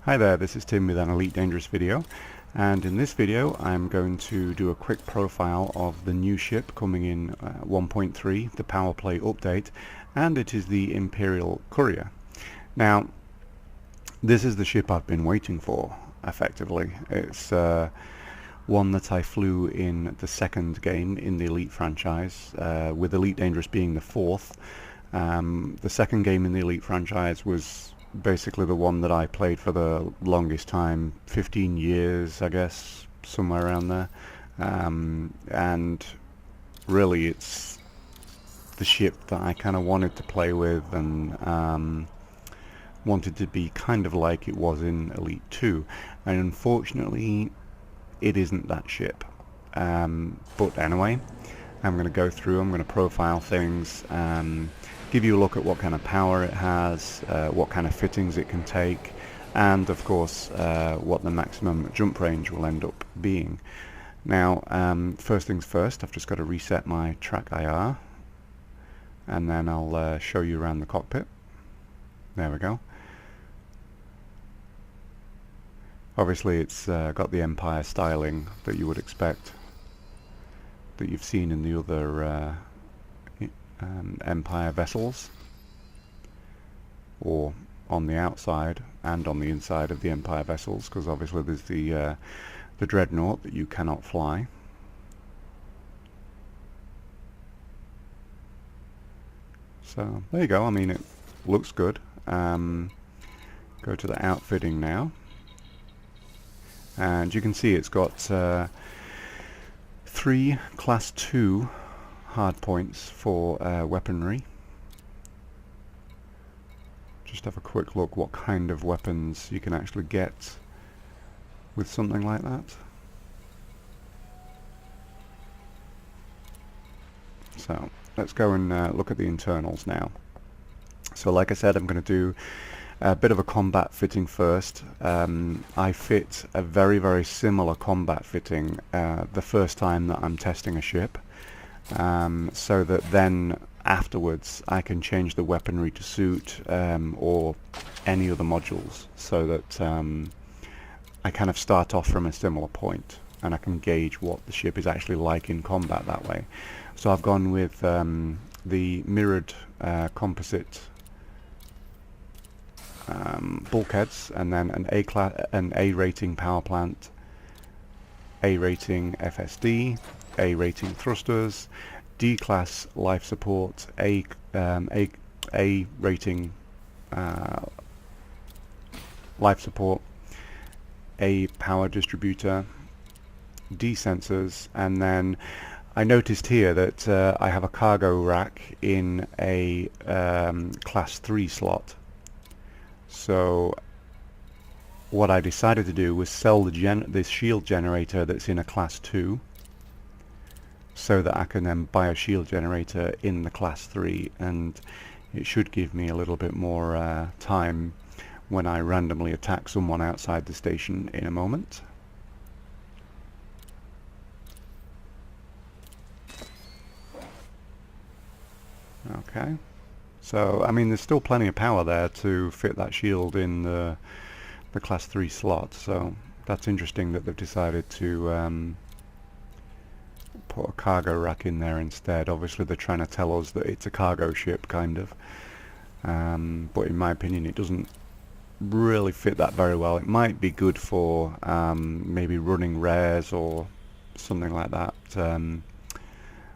Hi there, this is Tim with an Elite Dangerous video, and in this video I'm going to do a quick profile of the new ship coming in 1.3, the Powerplay update, and it is the Imperial Courier. Now, this is the ship I've been waiting for, effectively. It's one that I flew in the second game in the Elite franchise, with Elite Dangerous being the fourth. The second game in the Elite franchise was basically the one that I played for the longest time, 15 years I guess, somewhere around there, and really it's the ship that I kind of wanted to play with and wanted to be kind of like it was in Elite 2, and unfortunately it isn't that ship. But anyway, I'm going to go through, I'm going to profile things, give you a look at what kind of power it has, what kind of fittings it can take, and of course what the maximum jump range will end up being. Now, first things first, I've just got to reset my track IR, and then I'll show you around the cockpit. There we go. Obviously it's got the Empire styling that you would expect, that you've seen in the other Empire vessels, or on the outside and on the inside of the Empire vessels, because obviously there's the Dreadnought that you cannot fly. So there you go. I mean, it looks good. Go to the outfitting now, and you can see it's got 3 Class 2 hard points for weaponry. Just have a quick look what kind of weapons you can actually get with something like that. So let's go and look at the internals now. So like I said, I'm going to do a bit of a combat fitting first. I fit a very similar combat fitting the first time that I'm testing a ship, so that then afterwards I can change the weaponry to suit or any other modules, so that I kind of start off from a similar point and I can gauge what the ship is actually like in combat that way. So I've gone with the mirrored composite bulkheads, and then an A rating power plant, A rating FSD, A rating thrusters, D class life support, A rating life support, A power distributor, D sensors, and then I noticed here that I have a cargo rack in a class 3 slot. So what I decided to do was sell this shield generator that's in a class 2, so that I can then buy a shield generator in the class 3, and it should give me a little bit more time when I randomly attack someone outside the station in a moment. Okay. So, I mean, there's still plenty of power there to fit that shield in the class 3 slot, so that's interesting that they've decided to put a cargo rack in there instead. Obviously they're trying to tell us that it's a cargo ship, kind of, but in my opinion it doesn't really fit that very well. It might be good for maybe running rares or something like that,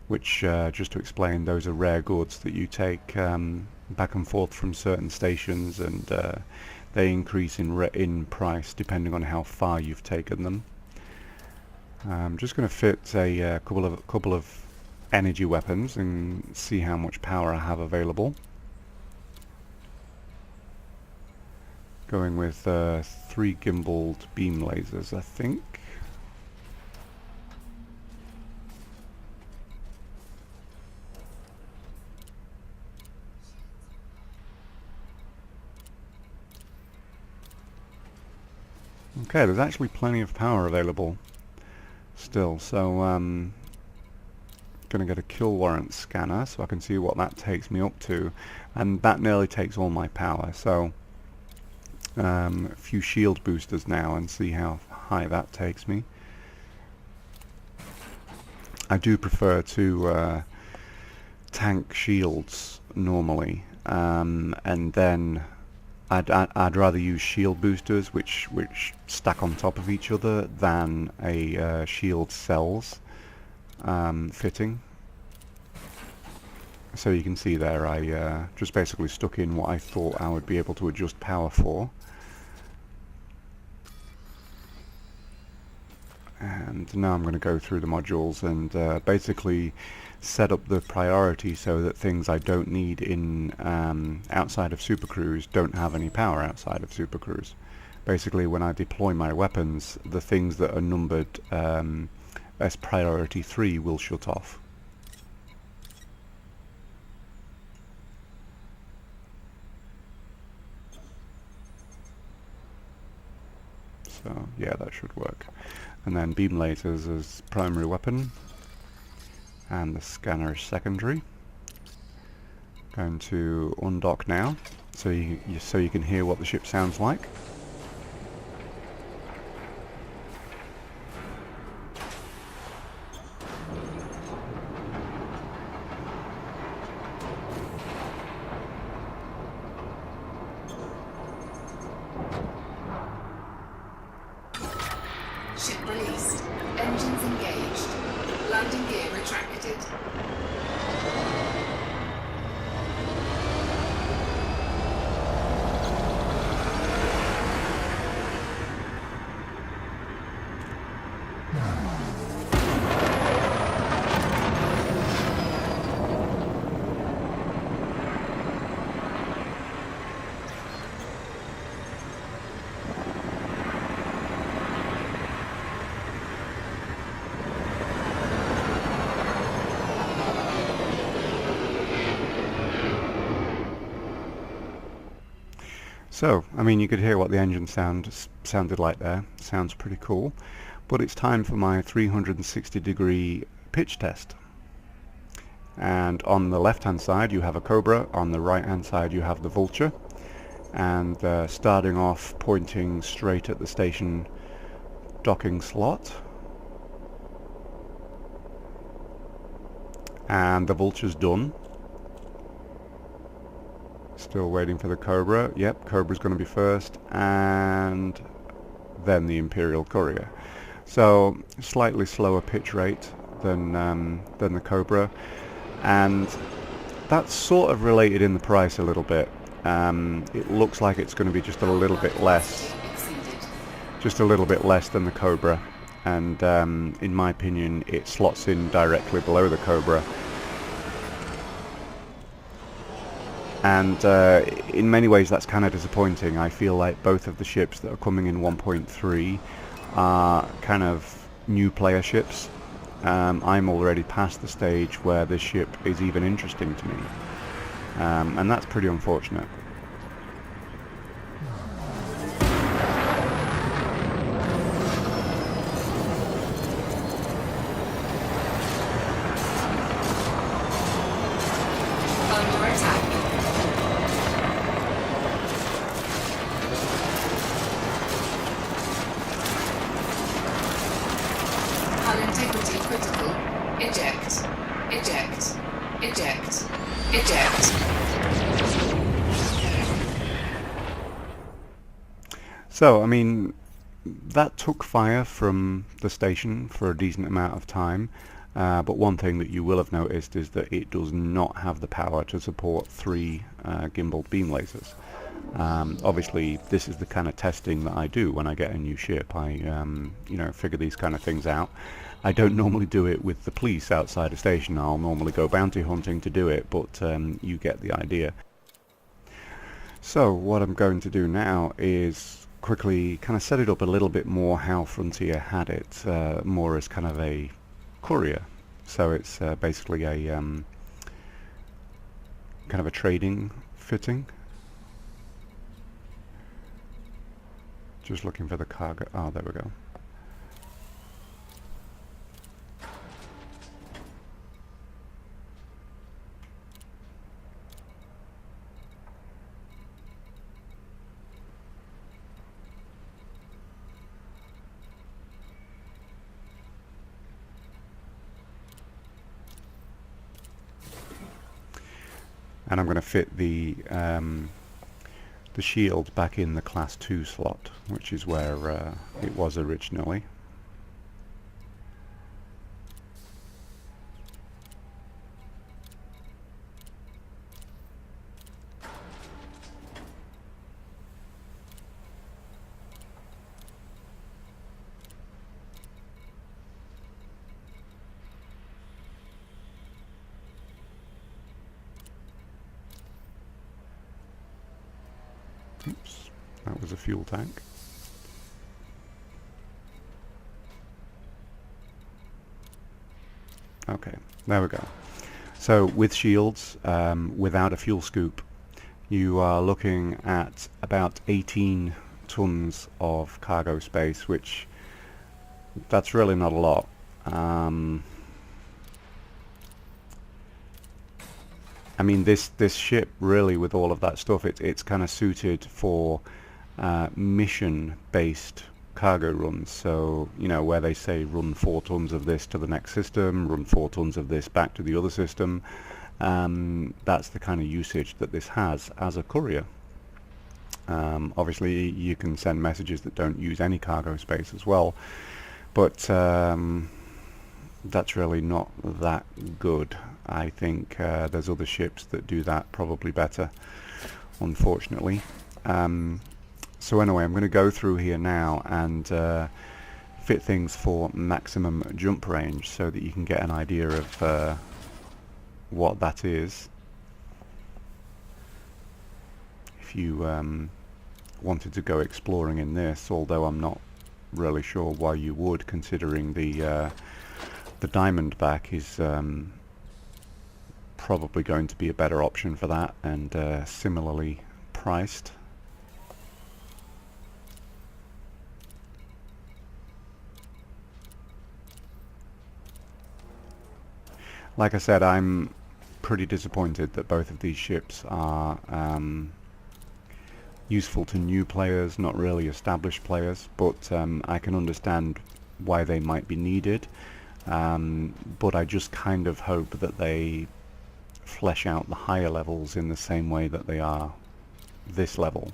which, just to explain, those are rare goods that you take back and forth from certain stations, and they increase in price depending on how far you've taken them. I'm just going to fit a couple of energy weapons and see how much power I have available. Going with 3 gimbaled beam lasers, I think. Okay, there's actually plenty of power available still, so going to get a kill warrant scanner so I can see what that takes me up to, and that nearly takes all my power. So a few shield boosters now and see how high that takes me. I do prefer to tank shields normally, and then I'd rather use shield boosters which stack on top of each other than a shield cells fitting. So you can see there I just basically stuck in what I thought I would be able to adjust power for. And now I'm going to go through the modules and basically set up the priority so that things I don't need in outside of Supercruise don't have any power outside of Supercruise. Basically, when I deploy my weapons, the things that are numbered as priority 3 will shut off. So yeah, that should work. And then beam lasers as primary weapon, and the scanner is secondary. Going to undock now, so you can hear what the ship sounds like. Ship released. Engines engaged. Landing gear retracted. So, I mean, you could hear what the engine sounded like there. Sounds pretty cool. But it's time for my 360-degree pitch test. And on the left-hand side you have a Cobra, on the right-hand side you have the Vulture. And starting off pointing straight at the station docking slot. And the Vulture's done. Still waiting for the Cobra. Yep, Cobra's going to be first, and then the Imperial Courier. So slightly slower pitch rate than the Cobra, and that's sort of related in the price a little bit. It looks like it's going to be just a little bit less, than the Cobra, and in my opinion, it slots in directly below the Cobra. And in many ways that's kind of disappointing. I feel like both of the ships that are coming in 1.3 are kind of new player ships. I'm already past the stage where this ship is even interesting to me. And that's pretty unfortunate. Under attack. Hull integrity critical. Eject. Eject. Eject. Eject. So, I mean, that took fire from the station for a decent amount of time. But one thing that you will have noticed is that it does not have the power to support 3 gimbal beam lasers. Obviously, this is the kind of testing that I do when I get a new ship. I, figure these kind of things out. I don't normally do it with the police outside a station. I'll normally go bounty hunting to do it, but you get the idea. So, what I'm going to do now is quickly kind of set it up a little bit more how Frontier had it, more as kind of a courier. So it's basically a kind of a trading fitting. Just looking for the cargo. Oh, there we go. and I'm going to fit the shield back in the Class 2 slot, which is where it was originally. Oops, that was a fuel tank. Okay, there we go. So with shields, without a fuel scoop, you are looking at about 18 tons of cargo space, which that's really not a lot. I mean, this ship really, with all of that stuff, it's kind of suited for mission-based cargo runs. So, you know, where they say run 4 tons of this to the next system, run 4 tons of this back to the other system. That's the kind of usage that this has as a courier. Obviously, you can send messages that don't use any cargo space as well, but that's really not that good. I think there's other ships that do that probably better, unfortunately. So anyway, I'm going to go through here now and fit things for maximum jump range so that you can get an idea of what that is. If you wanted to go exploring in this, although I'm not really sure why you would, considering the Diamondback is probably going to be a better option for that, and similarly priced. Like I said, I'm pretty disappointed that both of these ships are useful to new players, not really established players, but I can understand why they might be needed. But I just kind of hope that they flesh out the higher levels in the same way that they are this level.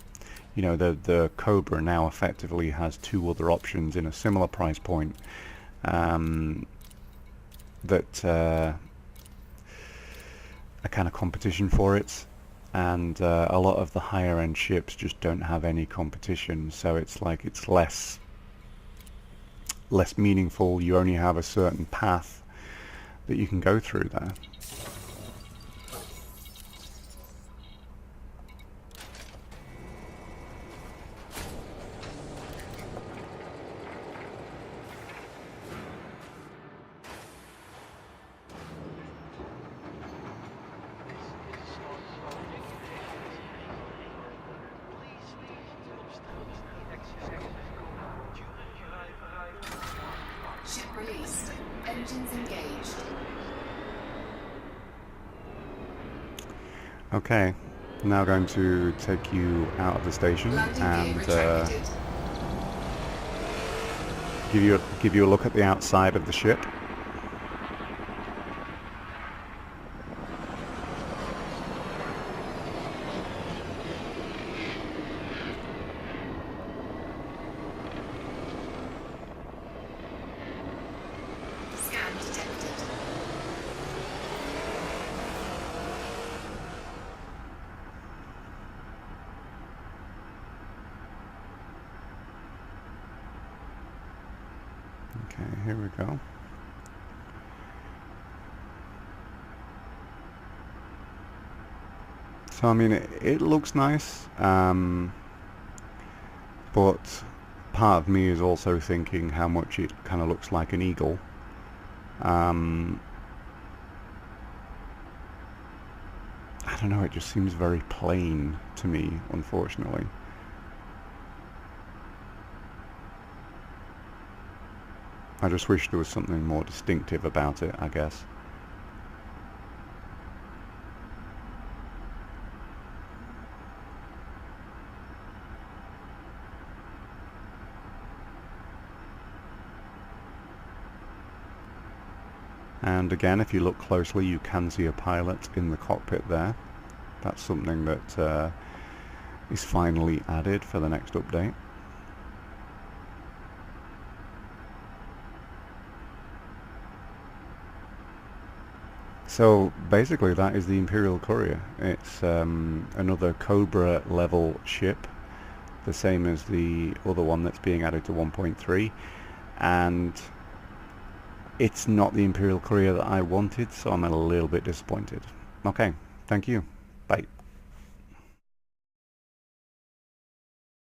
You know, the Cobra now effectively has 2 other options in a similar price point that are kind of competition for it, and a lot of the higher end ships just don't have any competition, so it's like it's less meaningful. You only have a certain path that you can go through there. Ship released. Engines engaged. Okay, now going to take you out of the station and give you a look at the outside of the ship. Scan detected. Okay, here we go. So I mean, it looks nice, but part of me is also thinking how much it kind of looks like an eagle. I don't know, it just seems very plain to me, unfortunately. I just wish there was something more distinctive about it, I guess. And again, if you look closely, you can see a pilot in the cockpit there. That's something that is finally added for the next update. So basically that is the Imperial Courier. It's another Cobra level ship, the same as the other one that's being added to 1.3, and it's not the Imperial Courier that I wanted, so I'm a little bit disappointed. Okay, thank you. Bye.